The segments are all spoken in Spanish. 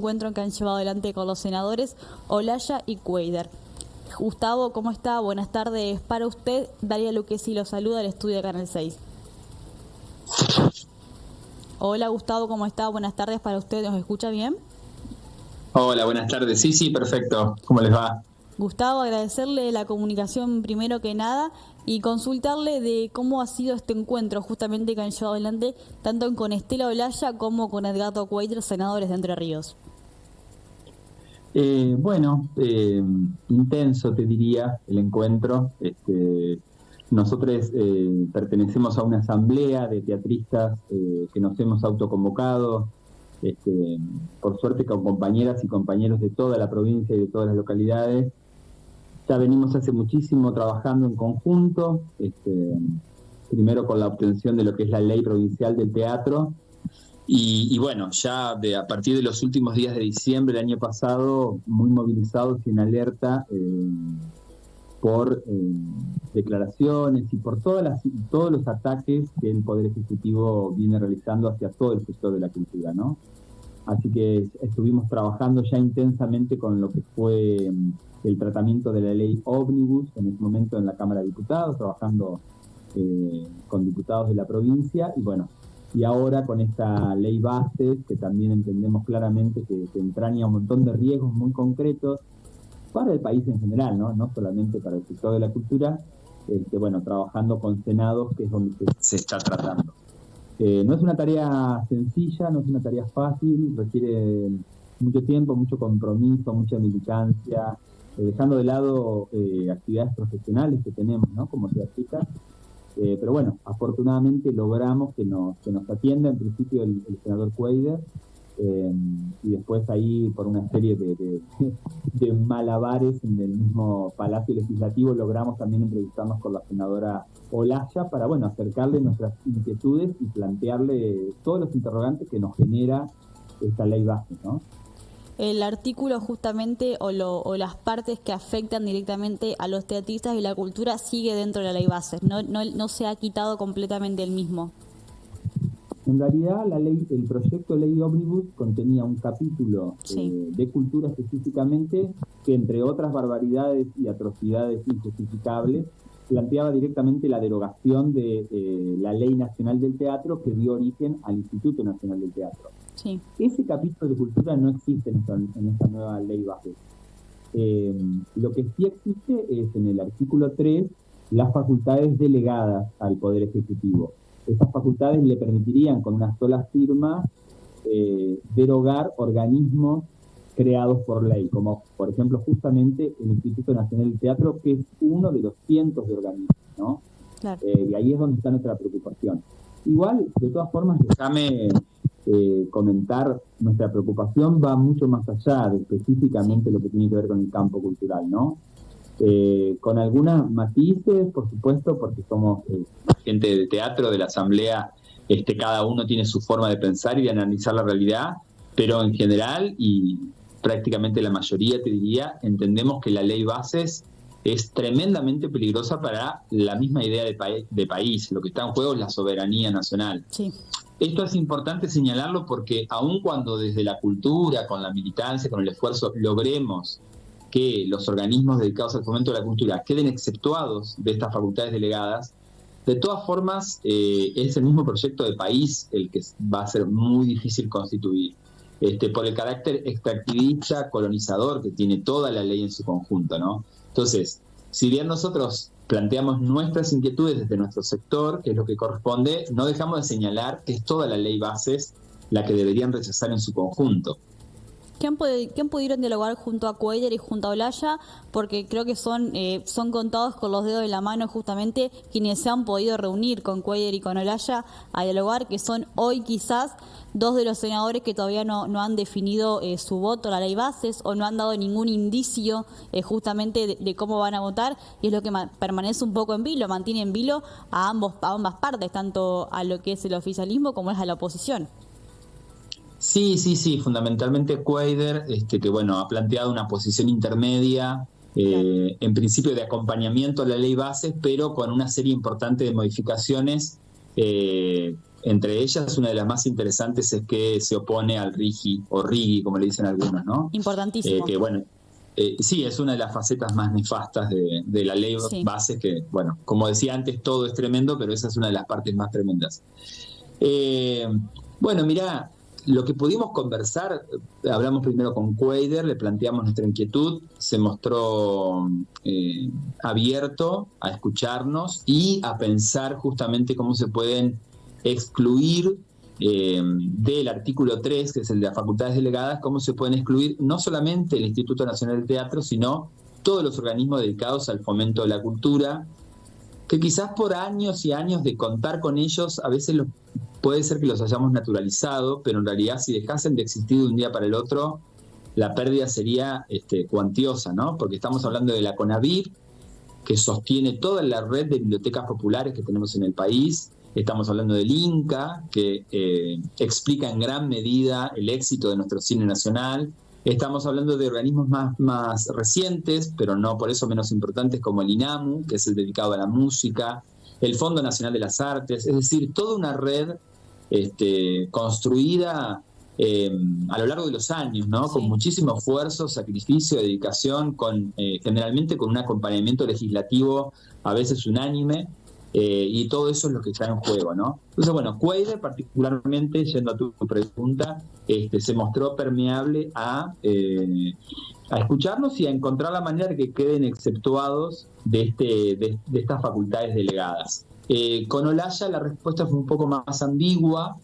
encuentro que han llevado adelante con los senadores Olaya y Cuéllar. Gustavo, ¿cómo está? Buenas tardes para usted. Daria Luquesi lo saluda del estudio de Canal 6. Hola Gustavo, ¿cómo está? Buenas tardes para usted. ¿Nos escucha bien? Hola, buenas tardes. Sí, perfecto. ¿Cómo les va? Gustavo, agradecerle la comunicación primero que nada y consultarle de cómo ha sido este encuentro justamente que han llevado adelante tanto con Estela Olaya como con Edgardo Cuéllar, senadores de Entre Ríos. Intenso te diría el encuentro. Nosotros pertenecemos a una asamblea de teatristas que nos hemos autoconvocado, por suerte con compañeras y compañeros de toda la provincia y de todas las localidades. Ya venimos hace muchísimo trabajando en conjunto, primero con la obtención de lo que es la ley provincial del teatro. Y bueno, ya a partir de los últimos días de diciembre del año pasado, muy movilizados y en alerta por declaraciones y por todos los ataques que el Poder Ejecutivo viene realizando hacia todo el sector de la cultura, ¿no? Así que estuvimos trabajando ya intensamente con lo que fue el tratamiento de la ley Ómnibus en ese momento en la Cámara de Diputados, trabajando con diputados de la provincia, y ahora con esta ley Bases, que también entendemos claramente que entraña un montón de riesgos muy concretos para el país en general, no solamente para el sector de la cultura, trabajando con senados, que es donde se está tratando. No es una tarea sencilla, no es una tarea fácil, requiere mucho tiempo, mucho compromiso, mucha militancia, dejando de lado actividades profesionales que tenemos, ¿no? Como teatristas. Pero bueno, afortunadamente logramos que nos atienda en principio el senador Cuéllar, y después ahí por una serie de malabares en el mismo Palacio Legislativo logramos también entrevistarnos con la senadora Olaya para acercarle nuestras inquietudes y plantearle todos los interrogantes que nos genera esta ley base, ¿no? El artículo justamente o las partes que afectan directamente a los teatristas y la cultura sigue dentro de la ley Bases, no se ha quitado completamente el mismo. En realidad el proyecto de ley Ómnibus contenía un capítulo de cultura específicamente que, entre otras barbaridades y atrocidades injustificables, planteaba directamente la derogación de la Ley Nacional del Teatro que dio origen al Instituto Nacional del Teatro. Sí. Ese capítulo de cultura no existe en esta nueva ley base. Lo que sí existe es en el artículo 3 las facultades delegadas al Poder Ejecutivo. Esas facultades le permitirían con una sola firma derogar organismos creados por ley, como por ejemplo justamente el Instituto Nacional del Teatro, que es uno de los cientos de organismos, ¿no? Claro. Y ahí es donde está nuestra preocupación. Igual, de todas formas, déjame comentar, nuestra preocupación va mucho más allá de específicamente lo que tiene que ver con el campo cultural, ¿no? Con algunas matices, por supuesto, porque somos gente de teatro, de la asamblea, cada uno tiene su forma de pensar y de analizar la realidad, pero en general, y prácticamente la mayoría, te diría, entendemos que la ley Bases es tremendamente peligrosa para la misma idea de país. Lo que está en juego es la soberanía nacional. Sí. Esto es importante señalarlo porque aun cuando desde la cultura, con la militancia, con el esfuerzo, logremos que los organismos dedicados al fomento de la cultura queden exceptuados de estas facultades delegadas, de todas formas es el mismo proyecto de país el que va a ser muy difícil constituir, por el carácter extractivista, colonizador que tiene toda la ley en su conjunto, ¿no? Entonces, si bien nosotros planteamos nuestras inquietudes desde nuestro sector, que es lo que corresponde, no dejamos de señalar que es toda la ley Bases la que deberían rechazar en su conjunto. ¿Quién pudieron dialogar junto a Cuéllar y junto a Olaya? Porque creo que son contados con los dedos de la mano justamente quienes se han podido reunir con Cuéllar y con Olaya a dialogar, que son hoy quizás dos de los senadores que todavía no han definido su voto a la ley Bases o no han dado ningún indicio justamente de cómo van a votar, y es lo que permanece un poco en vilo, mantiene en vilo a ambas partes, tanto a lo que es el oficialismo como es a la oposición. Sí, fundamentalmente Cuéllar, ha planteado una posición intermedia, en principio de acompañamiento a la ley Bases, pero con una serie importante de modificaciones Entre ellas, una de las más interesantes es que se opone al RIGI, o RIGI, como le dicen algunos, ¿no? Importantísimo. Que bueno, sí, es una de las facetas más nefastas de la ley Sí. base, que, bueno, como decía antes, todo es tremendo, pero esa es una de las partes más tremendas. Bueno, mirá, lo que pudimos conversar, hablamos primero con Cuadra, le planteamos nuestra inquietud, se mostró abierto a escucharnos y a pensar justamente cómo se pueden excluir del artículo 3, que es el de las facultades delegadas, cómo se pueden excluir no solamente el Instituto Nacional del Teatro, sino todos los organismos dedicados al fomento de la cultura, que quizás por años y años de contar con ellos, a veces puede ser que los hayamos naturalizado, pero en realidad si dejasen de existir de un día para el otro, la pérdida sería cuantiosa, ¿no? Porque estamos hablando de la CONAVIP, que sostiene toda la red de bibliotecas populares que tenemos en el país. Estamos hablando del INCA, que explica en gran medida el éxito de nuestro cine nacional. Estamos hablando de organismos más recientes, pero no por eso menos importantes, como el INAMU, que es el dedicado a la música, el Fondo Nacional de las Artes, es decir, toda una red construida a lo largo de los años, ¿no? Sí. Con muchísimo esfuerzo, sacrificio, dedicación, generalmente con un acompañamiento legislativo a veces unánime, y todo eso es lo que está en juego, ¿no? Entonces, bueno, Cuadra particularmente, yendo a tu pregunta, se mostró permeable a escucharnos y a encontrar la manera de que queden exceptuados de estas facultades delegadas. Con Olaya la respuesta fue un poco más ambigua.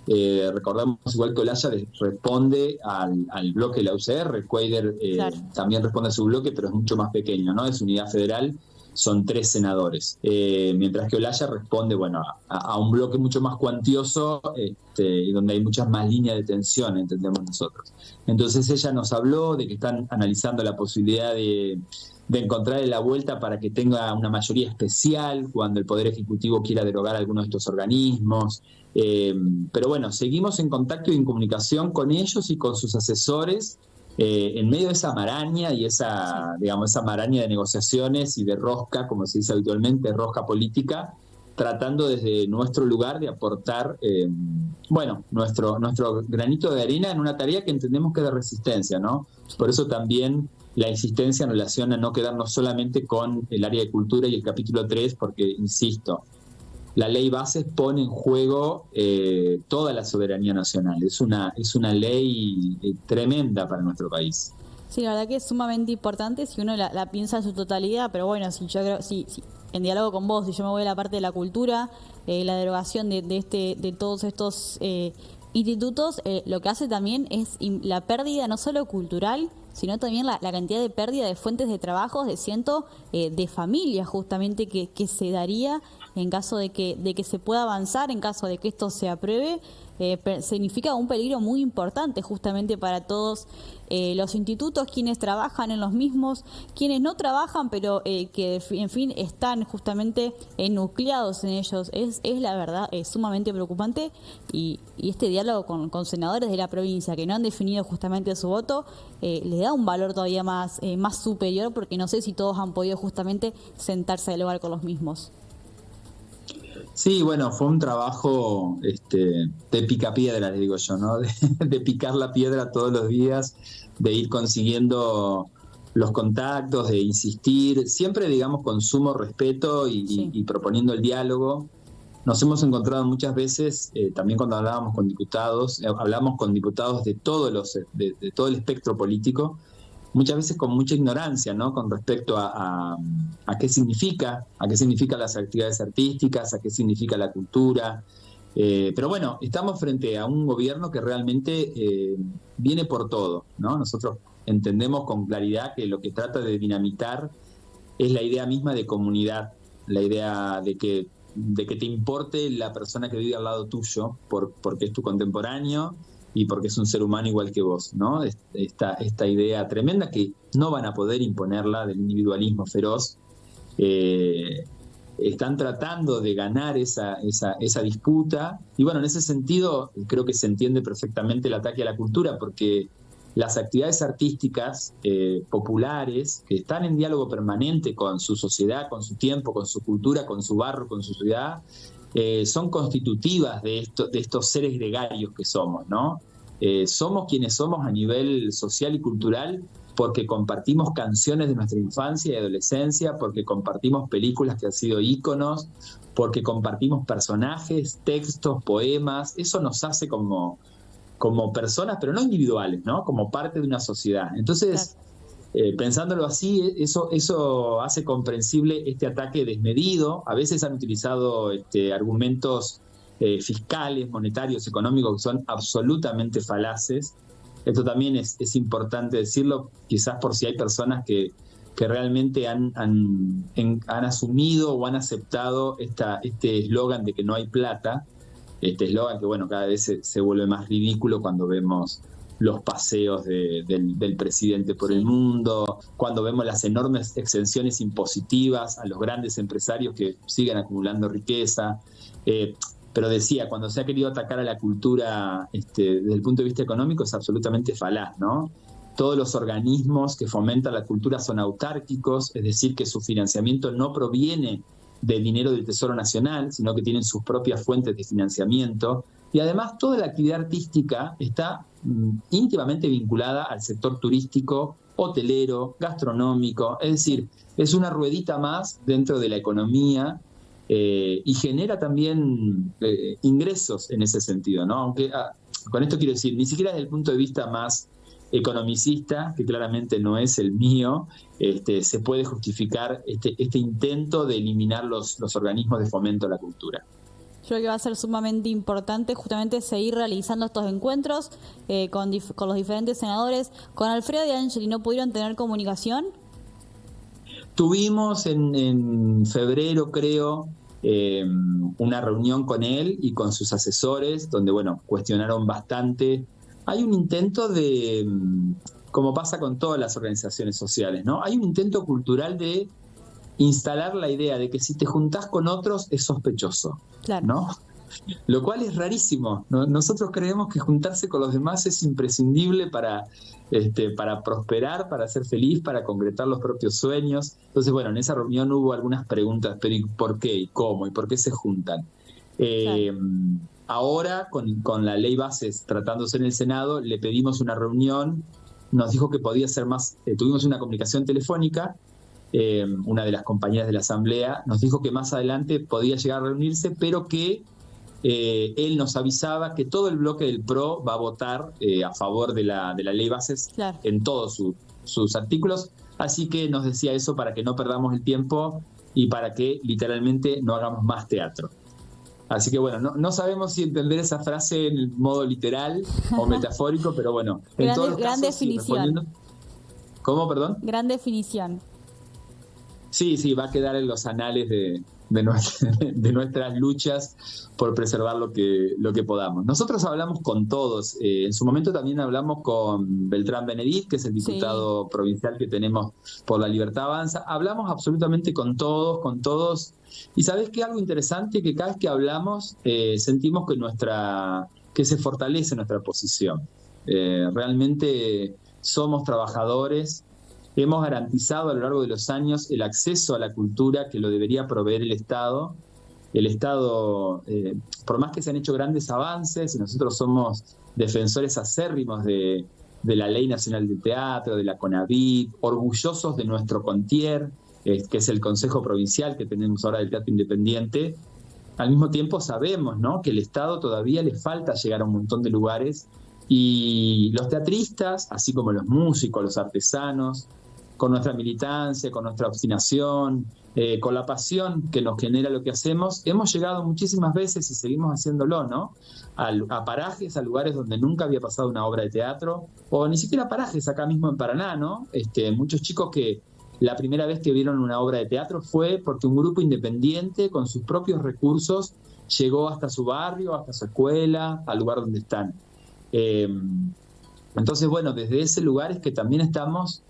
Recordamos igual que Olaya responde al bloque de la UCR, Cuadra Claro. también responde a su bloque, pero es mucho más pequeño, ¿no? Es Unidad Federal, son 3 senadores, mientras que Olaya responde, bueno, a un bloque mucho más cuantioso, y donde hay muchas más líneas de tensión, entendemos nosotros. Entonces ella nos habló de que están analizando la posibilidad de encontrarle la vuelta para que tenga una mayoría especial cuando el Poder Ejecutivo quiera derogar algunos de estos organismos. Pero bueno, seguimos en contacto y en comunicación con ellos y con sus asesores, en medio de esa maraña y esa maraña de negociaciones y de rosca, como se dice habitualmente, rosca política, tratando desde nuestro lugar de aportar nuestro granito de arena en una tarea que entendemos que es de resistencia, ¿no? Por eso también la insistencia en relación a no quedarnos solamente con el área de cultura y el capítulo 3, porque, insisto, la ley base pone en juego toda la soberanía nacional. Es una ley tremenda para nuestro país. Sí, la verdad que es sumamente importante si uno la piensa en su totalidad, pero bueno, si yo creo, si en diálogo con vos, si yo me voy a la parte de la cultura, la derogación de todos estos institutos, lo que hace también es la pérdida no solo cultural, sino también la cantidad de pérdida de fuentes de trabajo de cientos de familias justamente que se daría en caso de que se pueda avanzar, en caso de que esto se apruebe. Significa un peligro muy importante justamente para todos los institutos, quienes trabajan en los mismos, quienes no trabajan, pero que en fin están justamente nucleados en ellos. Es la verdad, es sumamente preocupante, y este diálogo con senadores de la provincia que no han definido justamente su voto le da un valor todavía más superior, porque no sé si todos han podido justamente sentarse a dialogar con los mismos. Sí, bueno, fue un trabajo de picapiedra, le digo yo, ¿no? De picar la piedra todos los días, de ir consiguiendo los contactos, de insistir, siempre, digamos, con sumo respeto y proponiendo el diálogo. Nos hemos encontrado muchas veces, también cuando hablábamos con diputados, hablamos con diputados de todo el espectro político, muchas veces con mucha ignorancia, ¿no? Con respecto a qué significa las actividades artísticas, a qué significa la cultura. Pero bueno, estamos frente a un gobierno que realmente viene por todo, ¿no? Nosotros entendemos con claridad que lo que trata de dinamitar es la idea misma de comunidad, la idea de que te importe la persona que vive al lado tuyo, porque es tu contemporáneo y porque es un ser humano igual que vos, ¿no? Esta idea tremenda que no van a poder imponerla, del individualismo feroz. Están tratando de ganar esa disputa, y bueno, en ese sentido creo que se entiende perfectamente el ataque a la cultura, porque las actividades artísticas populares, que están en diálogo permanente con su sociedad, con su tiempo, con su cultura, con su barrio, con su ciudad, son constitutivas de estos seres gregarios que somos, ¿no? Somos quienes somos a nivel social y cultural porque compartimos canciones de nuestra infancia y adolescencia, porque compartimos películas que han sido íconos, porque compartimos personajes, textos, poemas. Eso nos hace como personas, pero no individuales, ¿no? Como parte de una sociedad. Entonces, pensándolo así, eso hace comprensible este ataque desmedido. A veces han utilizado argumentos fiscales, monetarios, económicos, que son absolutamente falaces. Esto también es importante decirlo, quizás por si hay personas que realmente han asumido o han aceptado este eslogan de que no hay plata. Este eslogan que, bueno, cada vez se vuelve más ridículo cuando vemos los paseos del presidente por el mundo, cuando vemos las enormes exenciones impositivas a los grandes empresarios que siguen acumulando riqueza. Pero decía, cuando se ha querido atacar a la cultura desde el punto de vista económico es absolutamente falaz, ¿no? Todos los organismos que fomentan la cultura son autárquicos, es decir, que su financiamiento no proviene de dinero del Tesoro Nacional, sino que tienen sus propias fuentes de financiamiento. Y además toda la actividad artística está íntimamente vinculada al sector turístico, hotelero, gastronómico. Es decir, es una ruedita más dentro de la economía y genera también ingresos en ese sentido, ¿no? Aunque con esto quiero decir, ni siquiera desde el punto de vista más economicista, que claramente no es el mío, se puede justificar este intento de eliminar los organismos de fomento a la cultura. Yo creo que va a ser sumamente importante justamente seguir realizando estos encuentros con los diferentes senadores. ¿Con Alfredo De Angeli no pudieron tener comunicación? Tuvimos en febrero, creo, una reunión con él y con sus asesores, donde, bueno, cuestionaron bastante. Hay un intento de, como pasa con todas las organizaciones sociales, ¿no? Hay un intento cultural de instalar la idea de que si te juntás con otros es sospechoso, claro, ¿no? Lo cual es rarísimo, ¿no? Nosotros creemos que juntarse con los demás es imprescindible para prosperar, para ser feliz, para concretar los propios sueños. Entonces, bueno, en esa reunión hubo algunas preguntas, pero ¿y por qué? ¿Y cómo? ¿Y por qué se juntan? Claro. Ahora, con la ley bases tratándose en el Senado, le pedimos una reunión, nos dijo que podía ser más, tuvimos una comunicación telefónica, una de las compañeras de la Asamblea nos dijo que más adelante podía llegar a reunirse, pero que él nos avisaba que todo el bloque del PRO va a votar a favor de la ley bases, claro, en todos sus artículos, así que nos decía eso para que no perdamos el tiempo y para que literalmente no hagamos más teatro. Así que bueno, no sabemos si entender esa frase en el modo literal o metafórico, pero bueno, en todos los casos, gran definición. ¿Cómo, perdón? Gran definición. Sí, va a quedar en los anales de nuestras luchas por preservar lo que podamos. Nosotros hablamos con todos. En su momento también hablamos con Beltrán Benedit, que es el diputado provincial que tenemos por La Libertad Avanza. Hablamos absolutamente con todos. Y ¿sabés qué? Algo interesante, que cada vez que hablamos sentimos que se fortalece nuestra posición. Realmente somos trabajadores. Hemos garantizado a lo largo de los años el acceso a la cultura que lo debería proveer el Estado. El Estado, por más que se han hecho grandes avances, y nosotros somos defensores acérrimos de la Ley Nacional de Teatro, de la CONAVIT, orgullosos de nuestro CONTIER, que es el Consejo Provincial que tenemos ahora del Teatro Independiente, al mismo tiempo sabemos, ¿no?, que el Estado todavía le falta llegar a un montón de lugares, y los teatristas, así como los músicos, los artesanos, con nuestra militancia, con nuestra obstinación, con la pasión que nos genera lo que hacemos, hemos llegado muchísimas veces y seguimos haciéndolo, ¿no?, a parajes, a lugares donde nunca había pasado una obra de teatro, o ni siquiera parajes acá mismo en Paraná, ¿no? Muchos chicos que la primera vez que vieron una obra de teatro fue porque un grupo independiente, con sus propios recursos, llegó hasta su barrio, hasta su escuela, al lugar donde están. Entonces, bueno, desde ese lugar es que también estamos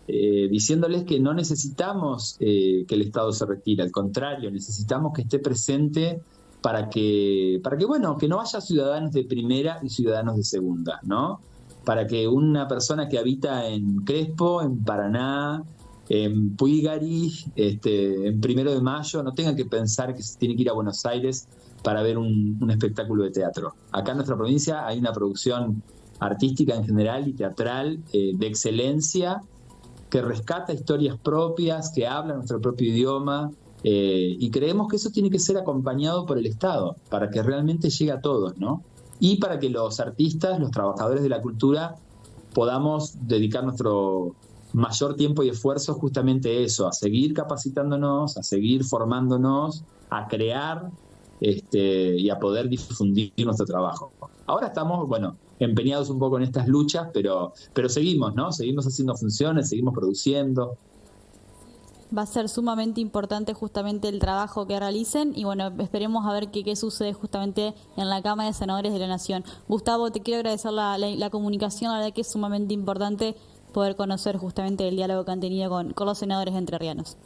diciéndoles que no necesitamos que el Estado se retire, al contrario, necesitamos que esté presente para que bueno, que no haya ciudadanos de primera y ciudadanos de segunda, ¿no? Para que una persona que habita en Crespo, en Paraná, en Puigari, en 1 de Mayo, no tenga que pensar que se tiene que ir a Buenos Aires para ver un espectáculo de teatro. Acá en nuestra provincia hay una producción artística en general y teatral de excelencia, que rescata historias propias, que habla nuestro propio idioma, y creemos que eso tiene que ser acompañado por el Estado, para que realmente llegue a todos, ¿no? Y para que los artistas, los trabajadores de la cultura, podamos dedicar nuestro mayor tiempo y esfuerzo justamente a eso, a seguir capacitándonos, a seguir formándonos, a crear y a poder difundir nuestro trabajo. Ahora estamos, bueno, empeñados un poco en estas luchas, pero seguimos, ¿no? Seguimos haciendo funciones, seguimos produciendo. Va a ser sumamente importante justamente el trabajo que realicen y bueno, esperemos a ver qué sucede justamente en la Cámara de Senadores de la Nación. Gustavo, te quiero agradecer la comunicación, la verdad que es sumamente importante poder conocer justamente el diálogo que han tenido con los senadores entrerrianos.